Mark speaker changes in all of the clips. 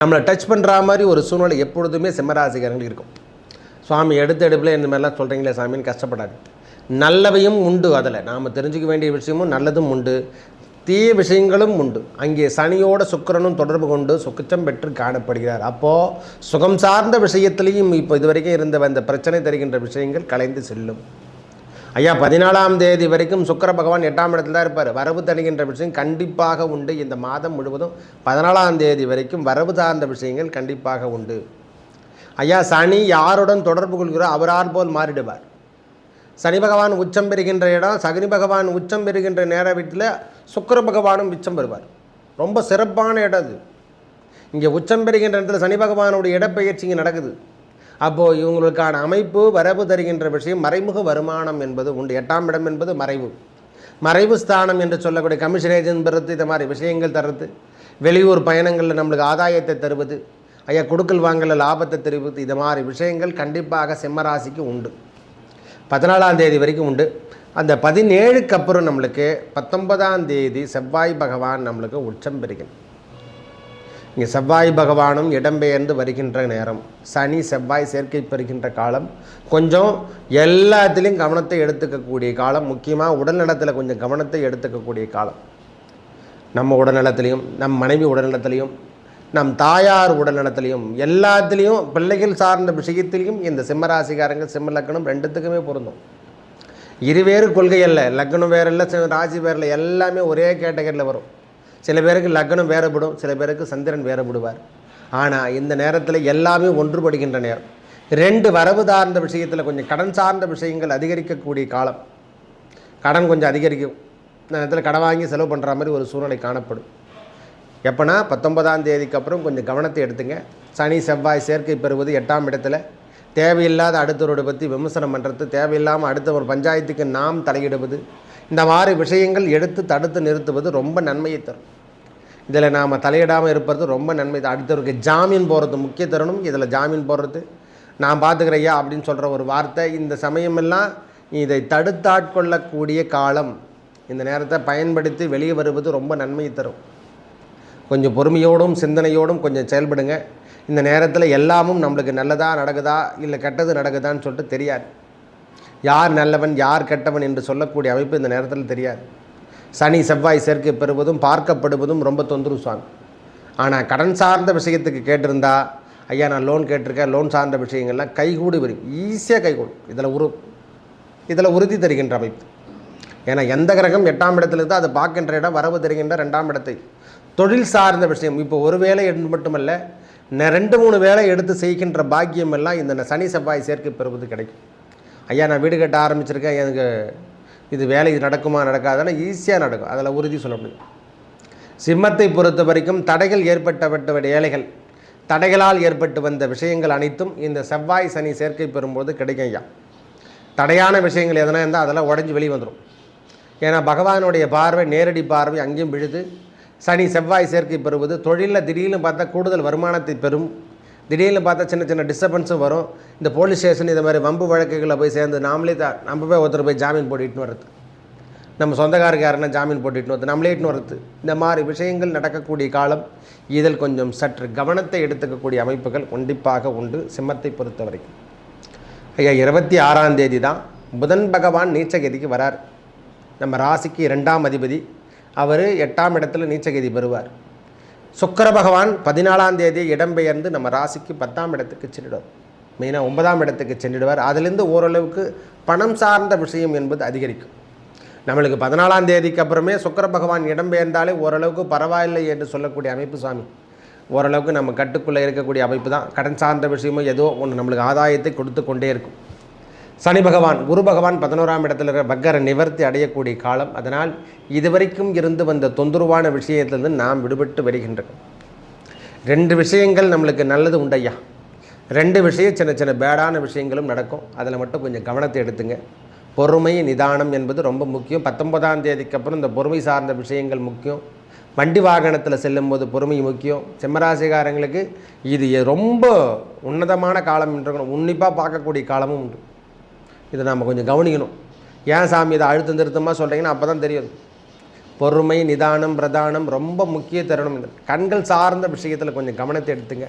Speaker 1: நம்மளை டச் பண்ணுற மாதிரி ஒரு சூழ்நிலை எப்பொழுதுமே சிம்மராசிக்காரங்களுக்கு இருக்கும். சுவாமி எடுத்த எடுப்பில் இந்த மாதிரிலாம் சொல்கிறீங்களே சாமின்னு கஷ்டப்படாது. நல்லவையும் உண்டு, அதில் நாம் தெரிஞ்சுக்க வேண்டிய விஷயமும் நல்லதும் உண்டு, தீய விஷயங்களும் உண்டு. அங்கே சனியோட சுக்கிரனும் தொடர்பு கொண்டு சுக்கிச்சம் பெற்று காணப்படுகிறார். அப்போது சுகம் சார்ந்த விஷயத்திலையும் இப்போ இதுவரைக்கும் இருந்த அந்த பிரச்சனை தருகின்ற விஷயங்கள் கலைந்து செல்லும். ஐயா 14ஆம் தேதி வரைக்கும் சுக்கிர பகவான் 8ஆம் இடத்துல தான் இருப்பார். வரவு தருகின்ற விஷயம் கண்டிப்பாக உண்டு. இந்த மாதம் முழுவதும் 14ஆம் தேதி வரைக்கும் வரவு சார்ந்த விஷயங்கள் கண்டிப்பாக உண்டு. ஐயா சனி யாருடன் தொடர்பு கொள்கிறாரோ அவரால் போல் மாறிடுவார். சனி பகவான் உச்சம் பெறுகின்ற இடம், சனி பகவான் உச்சம் பெறுகின்ற நேர வீட்டில் சுக்கிர பகவானும் உச்சம் பெறுவார். ரொம்ப சிறப்பான இடம் அது. இங்கே உச்சம் பெறுகின்ற இடத்துல சனி பகவானுடைய இடப்பெயர்ச்சி இங்கே நடக்குது. அப்போது இவங்களுக்கான அமைப்பு வரவு தருகின்ற விஷயம் மறைமுக வருமானம் என்பது உண்டு. 8ஆம் இடம் என்பது மறைவு ஸ்தானம் என்று சொல்லக்கூடிய கமிஷன் ஏஜென்ட் பெறுறது, இந்த மாதிரி விஷயங்கள் தருது. வெளியூர் பயணங்களில் நம்மளுக்கு ஆதாயத்தை தருவது, ஐயா கொடுக்கல் வாங்கல லாபத்தை தருவது, இது மாதிரி விஷயங்கள் கண்டிப்பாக சிம்மராசிக்கு உண்டு. 14ஆம் தேதி வரைக்கும் உண்டு. அந்த 17க்கு அப்புறம் நம்மளுக்கு 19ஆம் தேதி செவ்வாய் பகவான் நம்மளுக்கு உச்சம் பெறுகிறது. இங்கே செவ்வாய் பகவானும் இடம்பெயர்ந்து வருகின்ற நேரம், சனி செவ்வாய் சேர்க்கை பெறுகின்ற காலம், கொஞ்சம் எல்லாத்துலேயும் கவனத்தை எடுத்துக்கக்கூடிய காலம். முக்கியமாக உடல்நலத்தில் கொஞ்சம் கவனத்தை எடுத்துக்கக்கூடிய காலம். நம்ம உடல்நலத்திலையும், நம் மனைவி உடல்நலத்திலையும், நம் தாயார் உடல்நலத்திலையும், எல்லாத்துலேயும் பிள்ளைகள் சார்ந்த விஷயத்திலையும் இந்த சிம்மராசிக்காரங்க சிம்ம லக்னம் ரெண்டுத்துக்குமே பொருந்தும். இருவேறு கொள்கை அல்ல, லக்னம் வேறு இல்லை, ராசி வேறு இல்லை, எல்லாமே ஒரே கேட்டகரியில் வரும். சில பேருக்கு லக்னம் வேறுபடும், சில பேருக்கு சந்திரன் வேறுபடுவார். ஆனால் இந்த நேரத்தில் எல்லாமே ஒன்றுபடுகின்ற நேரம். 2 வரவு சார்ந்த விஷயத்தில் கொஞ்சம் கடன் சார்ந்த விஷயங்கள் அதிகரிக்கக்கூடிய காலம். கடன் கொஞ்சம் அதிகரிக்கும். இந்த நேரத்தில் கடன் வாங்கி செலவு பண்ணுற மாதிரி ஒரு சூழ்நிலை காணப்படும். எப்போனா 19ஆம் தேதிக்கு அப்புறம் கொஞ்சம் கவனத்தை எடுத்துங்க. சனி செவ்வாய் சேர்க்கை பெறுவது 8ஆம் இடத்துல. தேவையில்லாத அடுத்தவரோட பற்றி விமர்சனம் பண்ணுறது, தேவையில்லாமல் அடுத்த ஒரு பஞ்சாயத்துக்கு நாம் தலையிடுவது, இந்த மாதிரி விஷயங்கள் எடுத்து தடுத்து நிறுத்துவது ரொம்ப நன்மையை தரும். இதில் நாம் தலையிடாமல் இருப்பது ரொம்ப நன்மை. அடுத்தவருக்கு ஜாமீன் போடுறது முக்கிய தருணம். இதில் ஜாமீன் போடுறது நான் பார்த்துக்கிறையா அப்படின்னு சொல்கிற ஒரு வார்த்தை, இந்த சமயமெல்லாம் இதை தடுத்தாட்கொள்ளக்கூடிய காலம். இந்த நேரத்தை பயன்படுத்தி வெளியே வருவது ரொம்ப நன்மையை தரும். கொஞ்சம் பொறுமையோடும் சிந்தனையோடும் கொஞ்சம் செயல்படுங்க. இந்த நேரத்தில் எல்லாமும் நம்மளுக்கு நல்லதாக நடக்குதா இல்லை கெட்டது நடக்குதான்னு சொல்லிட்டு தெரியாது. யார் நல்லவன் யார் கெட்டவன் என்று சொல்லக்கூடிய அமைப்பு இந்த நேரத்தில் தெரியாது. சனி செவ்வாய் சேர்க்கை பெறுவதும் பார்க்கப்படுவதும் ரொம்ப தொந்தரவு சுவாமி. ஆனால் கடன் சார்ந்த விஷயத்துக்கு கேட்டிருந்தா, ஐயா நான் லோன் கேட்டிருக்கேன், லோன் சார்ந்த விஷயங்கள்லாம் கைகூடி வரும், ஈஸியாக கைகூடும். இதில் உறுதி தருகின்ற அமைப்பு. ஏன்னா எந்த கிரகம் 8ஆம் இடத்துல இருந்தால் அதை பார்க்கின்ற இடம் வரவு தருகின்ற 2ஆம் இடத்தை. தொழில் சார்ந்த விஷயம் இப்போ ஒரு வேலை மட்டுமல்ல, 2-3 வேலை எடுத்து செய்கின்ற பாக்கியம் எல்லாம் இந்த சனி செவ்வாய் சேர்க்கை பெறுவது கிடைக்கும். ஐயா நான் வீடு கட்ட ஆரம்பிச்சிருக்கேன், எனக்கு இது வேலை நடக்குமா நடக்காதுன்னா ஈஸியாக நடக்கும். அதில் உறுதி சொல்ல முடியும். சிம்மத்தை பொறுத்த வரைக்கும் தடைகள் ஏற்பட்ட வேலைகள், தடைகளால் ஏற்பட்டு வந்த விஷயங்கள் அனைத்தும் இந்த செவ்வாய் சனி சேர்க்கை பெறும்போது கிடைக்கும். ஐயா தடையான விஷயங்கள் எதனா இருந்தால் அதெல்லாம் உடஞ்சி வெளியே வந்துடும். ஏன்னா பகவானுடைய பார்வை, நேரடி பார்வை அங்கேயும் விழுது. சனி செவ்வாய் சேர்க்கை பெறுவது தொழிலில் திடீர்னு பார்த்தா கூடுதல் வருமானத்தை பெறும். திடீர்னு பார்த்தா சின்ன சின்ன டிஸ்டர்பன்ஸும் வரும். இந்த போலீஸ் ஸ்டேஷன் இது மாதிரி வம்பு வழக்குகளில் போய் சேர்ந்து நம்ம போய் ஒருத்தர் போய் ஜாமீன் போட்டுட்டு வர்றது, நம்ம சொந்தக்காரருக்கு யாருன்னா ஜாமீன் போட்டுட்டு வந்து நம்மளே இட்டுன்னு வர்றது, இந்த மாதிரி விஷயங்கள் நடக்கக்கூடிய காலம். இதில் கொஞ்சம் சற்று கவனத்தை எடுத்துக்கக்கூடிய அமைப்புகள் கண்டிப்பாக உண்டு சிம்மத்தை பொறுத்த வரைக்கும். ஐயா 26ஆம் தேதி தான் புதன் பகவான் நீச்சகதிக்கு வரார். நம்ம ராசிக்கு 2ஆம் அதிபதி, அவர் 8ஆம் இடத்துல நீச்சகதி பெறுவார். சுக்கிர பகவான் 14ஆம் தேதி இடம்பெயர்ந்து நம்ம ராசிக்கு 10ஆம் இடத்துக்கு சென்றிடுவார். மெயினாக 9ஆம் இடத்துக்கு சென்றிடுவார். அதிலிருந்து ஓரளவுக்கு பணம் சார்ந்த விஷயம் என்பது அதிகரிக்கும். நம்மளுக்கு 14ஆம் தேதிக்கு அப்புறமே சுக்கிர பகவான் இடம்பெயர்ந்தாலே ஓரளவுக்கு பரவாயில்லை என்று சொல்லக்கூடிய அமைப்பு சுவாமி. ஓரளவுக்கு நம்ம கட்டுக்குள்ளே இருக்கக்கூடிய அமைப்பு தான். கடன் சார்ந்த விஷயமும் ஏதோ ஒன்று நம்மளுக்கு ஆதாயத்தை கொடுத்து கொண்டே இருக்கும். சனி பகவான், குரு பகவான் 11ஆம் இடத்துல இருக்கிற பக்கர நிவர்த்தி அடையக்கூடிய காலம். அதனால் இதுவரைக்கும் இருந்து வந்த தொந்தரவான விஷயத்திலிருந்து நாம் விடுபட்டு வருகின்றோம். 2 விஷயங்கள் நம்மளுக்கு நல்லது உண்டையா. 2 விஷயம் சின்ன சின்ன பேடான விஷயங்களும் நடக்கும். அதில் மட்டும் கொஞ்சம் கவனத்தை எடுத்துங்க. பொறுமை நிதானம் என்பது ரொம்ப முக்கியம். 19ஆம் தேதிக்கு அப்புறம் இந்த பொறுமை சார்ந்த விஷயங்கள் முக்கியம். வண்டி வாகனத்தில் செல்லும்போது பொறுமை முக்கியம். சிம்மராசிகாரங்களுக்கு இது ரொம்ப உன்னதமான காலம் என்று உன்னிப்பாக பார்க்கக்கூடிய காலமும் உண்டு. இதை நாம் கொஞ்சம் கவனிக்கணும். ஏன் சாமி இதை அழுத்தம் திருத்தமாக சொல்கிறீங்கன்னா அப்போ தான் தெரியும். பொறுமை, நிதானம், பிரதானம் ரொம்ப முக்கிய தருணம். இந்த கண்கள் சார்ந்த விஷயத்தில் கொஞ்சம் கவனத்தை எடுத்துங்க.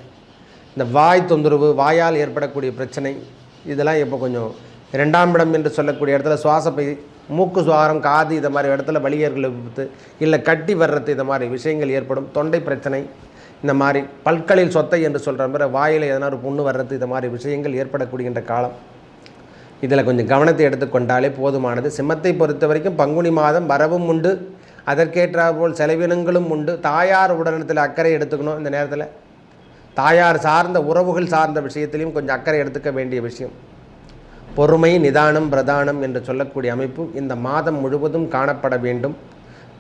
Speaker 1: இந்த வாய் தொந்தரவு, வாயால் ஏற்படக்கூடிய பிரச்சனை, இதெல்லாம் இப்போ கொஞ்சம் 2ஆம் இடம் என்று சொல்லக்கூடிய இடத்துல சுவாசப்பை, மூக்கு சுவாரம், காது, இதை மாதிரி இடத்துல வலியர்கள் விபத்து, இல்லை கட்டி வர்றது, இந்த மாதிரி விஷயங்கள் ஏற்படும். தொண்டை பிரச்சனை, இந்த மாதிரி பல்களில் சொத்தை என்று சொல்கிற மாதிரி வாயில் எதனா ஒரு புண்ணு வர்றது, இந்த மாதிரி விஷயங்கள் ஏற்படக்கூடியன்ற காலம். இதில் கொஞ்சம் கவனத்தை எடுத்துக்கொண்டாலே போதுமானது. சிம்மத்தை பொறுத்த வரைக்கும் பங்குனி மாதம் வரவும் உண்டு, அதற்கேற்றாற்போல் செலவினங்களும் உண்டு. தாயார் உடனத்தில் அக்கறை எடுத்துக்கணும். இந்த நேரத்தில் தாயார் சார்ந்த உறவுகள் சார்ந்த விஷயத்திலையும் கொஞ்சம் அக்கறை எடுத்துக்க வேண்டிய விஷயம். பொறுமை, நிதானம், பிரதானம் என்று சொல்லக்கூடிய அமைப்பு இந்த மாதம் முழுவதும் காணப்பட வேண்டும்.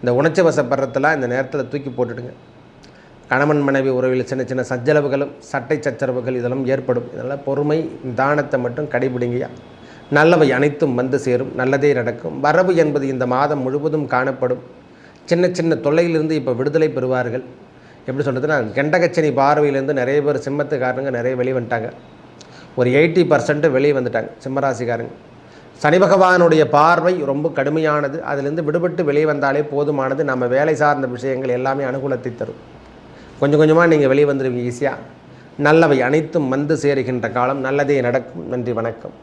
Speaker 1: இந்த உணர்ச்சி வசப்படுறதெல்லாம் இந்த நேரத்தில் தூக்கி போட்டுடுங்க. கணவன் மனைவி உறவில் சின்ன சின்ன சஞ்சலவுகளும் சட்டை சச்சரவுகள் இதெல்லாம் ஏற்படும். இதனால் பொறுமை, நிதானத்தை மட்டும் கடைபிடிங்கயா. நல்லவை அனைத்தும் வந்து சேரும், நல்லதே நடக்கும். வரவு என்பது இந்த மாதம் முழுவதும் காணப்படும். சின்ன சின்ன தொல்லையிலிருந்து இப்போ விடுதலை பெறுவார்கள். எப்படி சொல்கிறதுனா, கெண்டகச்சனி பார்வையிலேருந்து நிறைய பேர் சிம்மத்துக்காரங்க நிறைய வெளியே வந்துட்டாங்க. ஒரு 80% வெளியே வந்துட்டாங்க சிம்மராசிக்காரங்க. சனி பகவானுடைய பார்வை ரொம்ப கடுமையானது. அதிலிருந்து விடுபட்டு வெளியே வந்தாலே போதுமானது. நம்ம வேலை சார்ந்த விஷயங்கள் எல்லாமே அனுகூலத்தை தரும். கொஞ்சம் கொஞ்சமாக நீங்கள் வெளியே வந்துடுவீங்க ஈஸியாக. நல்லவை அனைத்தும் வந்து சேருகின்ற காலம். நல்லதே நடக்கும். நன்றி, வணக்கம்.